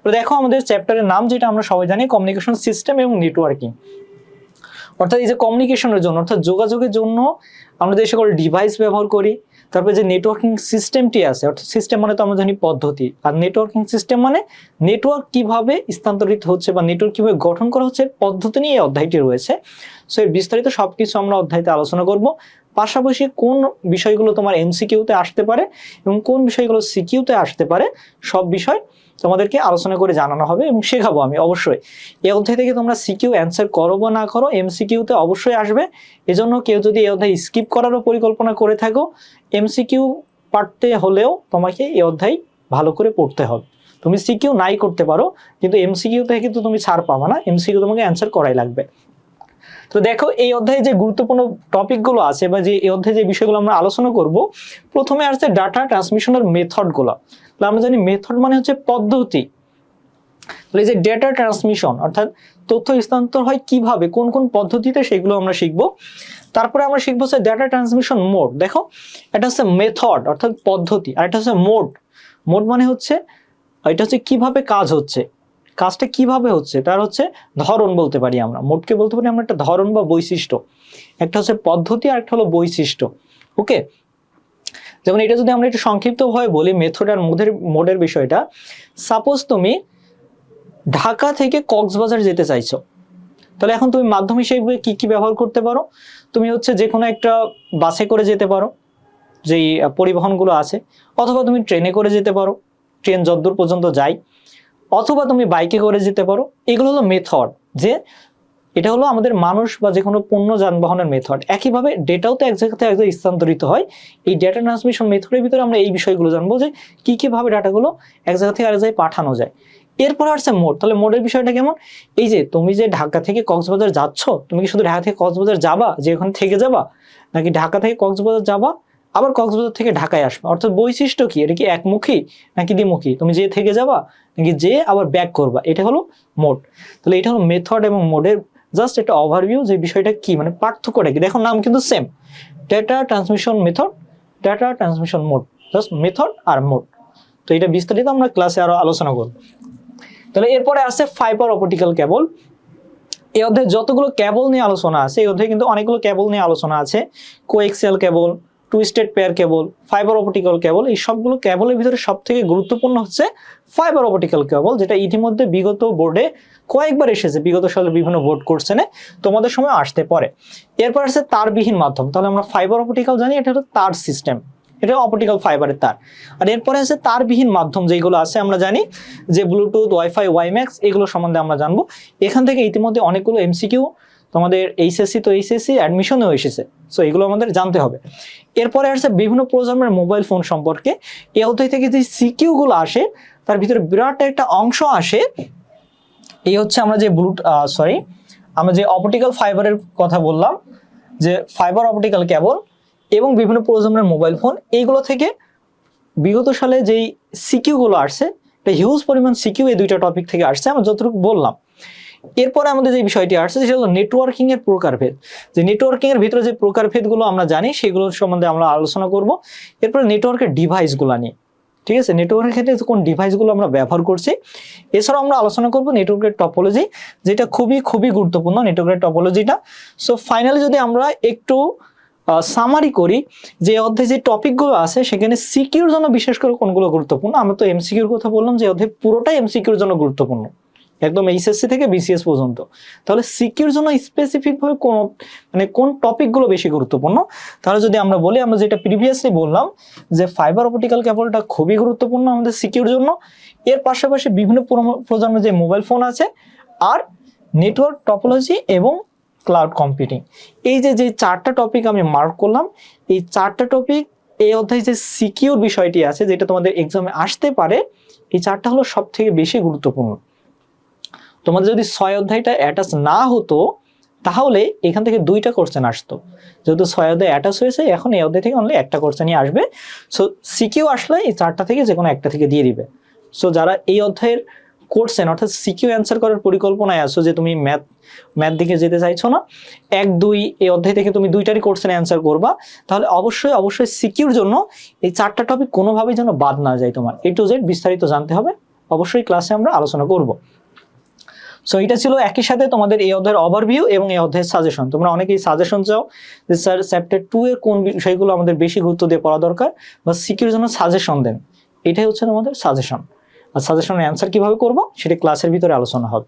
তো দেখো আমাদের চ্যাপ্টারের নাম যেটা আমরা সবাই জানি কমিউনিকেশন সিস্টেম এবং নেটওয়ার্কিং। অর্থাৎ এই যে কমিউনিকেশনের জন্য অর্থাৎ যোগাযোগের জন্য আমরা যে সকল ডিভাইস ব্যবহার করি, তারপরে যে নেটওয়ার্কিং সিস্টেমটি আছে, অর্থাৎ সিস্টেম মানে তো আমরা জানি পদ্ধতি, আর নেটওয়ার্কিং সিস্টেম মানে নেটওয়ার্ক কিভাবে স্থানান্তরিত হচ্ছে বা নেটওয়ার্ক কিভাবে গঠন করা হচ্ছে পদ্ধতি নিয়ে এই অধ্যায়টি রয়েছে। সো এর বিস্তারিত সবকিছু আমরা অধ্যায়তে আলোচনা করব। পাশাপাশি কোন বিষয়গুলো তোমার এমসিকিউতে আসতে পারে এবং কোন বিষয়গুলো সিকিউতে আসতে পারে সব বিষয় তোমাদেরকে আলোচনা করে জানানো হবে এবং শেখাবো আমি অবশ্যই। এই অধ্যায় থেকে তোমরা সিকিউ অ্যান্সার করো বা না করো, এমসিকিউতে অবশ্যই আসবে। এজন্য কেউ যদি এই অধ্যায় স্কিপ করারও পরিকল্পনা করে থাকো, এমসিকিউ পারতে হলেও তোমাকে এই অধ্যায় ভালো করে পড়তে হবে। তুমি সিকিউ নাই করতে পারো, কিন্তু এমসিকিউ থেকে কিন্তু তুমি ছাড় পাবা না, এমসিকিউ তোমাকে অ্যান্সার করাই লাগবে। তো দেখো এই অধ্যায়ে যে গুরুত্বপূর্ণ টপিকগুলো আছে বা যে এই অধ্যায়ে যে বিষয়গুলো আমরা আলোচনা করব, প্রথমে আসছে ডাটা ট্রান্সমিশনের মেথডগুলো। আমরা জানি মেথড মানে হচ্ছে পদ্ধতি। এই যে ডেটা ট্রান্সমিশন অর্থাৎ তথ্য স্থানান্তর হয় কিভাবে, কোন কোন পদ্ধতিতে, সেগুলো আমরা শিখবো। তারপরে আমরা শিখবো হচ্ছে ডেটা ট্রান্সমিশন মোড। দেখো এটা হচ্ছে মেথড অর্থাৎ পদ্ধতি, আর এটা হচ্ছে মোড। মোড মানে হচ্ছে এটা হচ্ছে কিভাবে কাজ হচ্ছে, কাজটা কিভাবে হচ্ছে তার হচ্ছে ধরন বলতে পারি আমরা, মোডকে বলতে পারি আমরা একটা ধরন বা বৈশিষ্ট্য। একটা হচ্ছে পদ্ধতি আর একটা হলো বৈশিষ্ট্য। ওকে, যেমন এটা যদি আমরা একটু সংক্ষিপ্তভাবে বলি মেথড আর মোডের বিষয়টা, সাপোজ তুমি ঢাকা থেকে কক্সবাজার যেতে চাইছো, তাহলে এখন তুমি মাধ্যম হিসেবে কি কি ব্যবহার করতে পারো? তুমি হচ্ছে যে কোনো একটা বাসে করে যেতে পারো, যেই পরিবহনগুলো আছে, অথবা তুমি ট্রেনে করে যেতে পারো, ট্রেন যতদূর পর্যন্ত যায়, অথবা তুমি বাইকে করে যেতে পারো। এগুলো হলো মেথড, যে এটা হলো আমাদের মানুষ বা যে কোনো পণ্য যানবাহনের মেথড। একইভাবে ডেটাও তো এক জায়গা থেকে এক জায়গায় স্থানান্তরিত হয়। এই ডেটা ট্রান্সমিশন মেথডের ভিতরে আমরা এই বিষয়গুলো জানবো, যে কি কিভাবে ডাটাগুলো এক জায়গা থেকে আরেক জায়গায় পাঠানো যায়। এরপর আসছে মোড। তাহলে মোডের বিষয়টা কেমন? এই যে তুমি যে ঢাকা থেকে কক্সবাজার যাচ্ছ, তুমি কি শুধু ঢাকা থেকে কক্সবাজার যাবা, যে ওখানে থেকে যাবা, নাকি ঢাকা থেকে কক্সবাজার যাবা আবার কক্সবাজার থেকে ঢাকায় আসবে? অর্থাৎ বৈশিষ্ট্য কি, এটা কি একমুখী নাকি দ্বিমুখী, তুমি যে থেকে যাবা নাকি যে আবার ব্যাক করবা, এটা হলো মোড। তাহলে এটা হলো মেথড এবং মোডের জাস্ট একটা ওভারভিউ, যে বিষয়টা কি মানে পার্থক্যটা কি। দেখো নাম কিন্তু same, data transmission method, data transmission mode, just method আর মোড। তো এটা বিস্তারিত আমরা ক্লাসে আরো আলোচনা করব। তাহলে এরপরে আছে ফাইবার অপটিক্যাল কেবল। এই অধ্যায়ে যতগুলো কেবল নিয়ে আলোচনা আছে, এই অধ্যায়ে কিন্তু অনেকগুলো কেবল নিয়ে আলোচনা আছে। Coaxial cable, twisted pair cable, fibre optical কেবল, এই সবগুলো কেবলের ভিতরে সব থেকে গুরুত্বপূর্ণ হচ্ছে ফাইবার অপটিক্যাল কেবল, যেটা ইতিমধ্যে বিগত বোর্ডে কয়েকবার এসেছে, বিগত সালে বিভিন্ন বোর্ড কোশ্চেনে তোমাদের সময় আসতে পারে। এরপর আছে তারবিহীন মাধ্যম। তাহলে আমরা ফাইবার অপটিক্যাল জানি, এটা হলো তার সিস্টেম, এটা অপটিক্যাল ফাইবারের তার। আর এরপরে আছে তারবিহীন মাধ্যম, যেগুলো আছে আমরা জানি যে ব্লুটুথ, ওয়াইফাই, ওয়াইম্যাক্স, এগুলো সম্বন্ধে আমরা জানবো। এখান থেকে ইতিমধ্যে অনেকগুলো এমসিকিউ তোমাদের এইচএসসি অ্যাডমিশনেও এসেছে, সো এগুলো আমাদের জানতে হবে। এরপরে আসছে বিভিন্ন প্রজন্মের মোবাইল ফোন সম্পর্কে। এই অধ্যায় থেকে যে সিকিউগুলো আসে তার ভিতরে বিরাট একটা অংশ আসে, এই হচ্ছে আমরা যে আমরা যে অপটিক্যাল ফাইবারের কথা বললাম, যে ফাইবার অপটিক্যাল কেবল এবং বিভিন্ন প্রজন্মের মোবাইল ফোন, এইগুলো থেকে বিগত সালে যেই সিকিউগুলো আসছে, একটা হিউজ পরিমাণ সিকিউ এই দুইটা টপিক থেকে আসছে, আমরা যতটুকু বললাম। এরপরে আমাদের যে বিষয়টি আসছে সেটা হলো নেটওয়ার্কিং এর প্রকারভেদ। যে নেটওয়ার্কিং এর ভিতরে যে প্রকারভেদগুলো আমরা জানি সেগুলোর সম্বন্ধে আমরা আলোচনা করব। এরপরে নেটওয়ার্কের ডিভাইসগুলো নিয়ে, ঠিক আছে, নেটওয়ার্কের ক্ষেত্রে কোন ডিভাইসগুলো আমরা ব্যবহার করছি। এছাড়াও আমরা আলোচনা করব নেটওয়ার্কের টপোলজি, যেটা খুবই খুবই গুরুত্বপূর্ণ নেটওয়ার্কের টপোলজিটা। সো ফাইনালি যদি আমরা একটু সামারি করি, যে অধ্যায়ে যে টপিকগুলো আছে সেখানে সিকিউর জন্য বিশেষ করে কোনগুলো গুরুত্বপূর্ণ। আমরা তো এমসিকিউর কথা বললাম, যে অধ্যায় পুরোটাই এমসিকিউর জন্য গুরুত্বপূর্ণ, একদম এইচএসসি থেকে বিসিএস পর্যন্ত। তাহলে সিকিউর জন্য স্পেসিফিক ভাবে কোন টপিকগুলো বেশি গুরুত্বপূর্ণ, তাহলে যদি আমরা বলি, আমরা যেটা প্রিভিয়াসলি বললাম যে ফাইবার অপটিক্যাল কেবলটা খুবই গুরুত্বপূর্ণ আমাদের সিকিউর জন্য। এর পাশাপাশি বিভিন্ন প্রজন্মের যে মোবাইল ফোন আছে, আর নেটওয়ার্ক টপোলজি এবং ক্লাউড কম্পিউটিং, এই যে চারটা টপিক আমি মার্ক করলাম, এই চারটা টপিক এই অধ্যায়ে যে সিকিউর বিষয়টি আছে, যেটা তোমাদের এক্সামে আসতে পারে, এই চারটা হলো সব থেকে বেশি গুরুত্বপূর্ণ। তোমাদের যদি 6 অধ্যায়টা অ্যাটাচ না হতো, তাহলে এখান থেকে 2টা কোশ্চেন আসতো। যেহেতু 6 অধ্যায় অ্যাটাচ হয়েছে, এখন এই অধ্যায় থেকে অনলি একটা কোশ্চেনই আসবে। সো সিকিউ আসলে এই চারটা থেকে যে কোনো একটা থেকে দিয়ে দিবে। সো যারা এই অধ্যায়ের কোশ্চেন অর্থাৎ সিকিউ অ্যান্সার করার পরিকল্পনায় আছো, যে তুমি ম্যাথ দিকে যেতে চাইছো না, 1, 2 এই অধ্যায় থেকে তুমি 2টারই কোশ্চেন অ্যান্সার করবা, তাহলে অবশ্যই সিকিউর জন্য এই 4টা টপিক কোনোভাবেই যেন বাদ না যায়। তোমার A to Z বিস্তারিত জানতে হবে, অবশ্যই ক্লাসে আমরা আলোচনা করব। সো এটা ছিল একই সাথে তোমাদের এই অধ্যায়ের ওভারভিউ এবং এই অধ্যায়ের সাজেশন। তোমরা অনেকেই সাজেশন চাও যে স্যার চ্যাপ্টার 2 এর কোন বিষয়গুলো আমাদের বেশি গুরুত্ব দিয়ে পড়া দরকার বা সিকিউর জন্য সাজেশন দেন, এটাই হচ্ছে তোমাদের সাজেশন। আর সাজেশনের অ্যান্সার কিভাবে করব সেটা ক্লাসের ভিতরে আলোচনা হবে।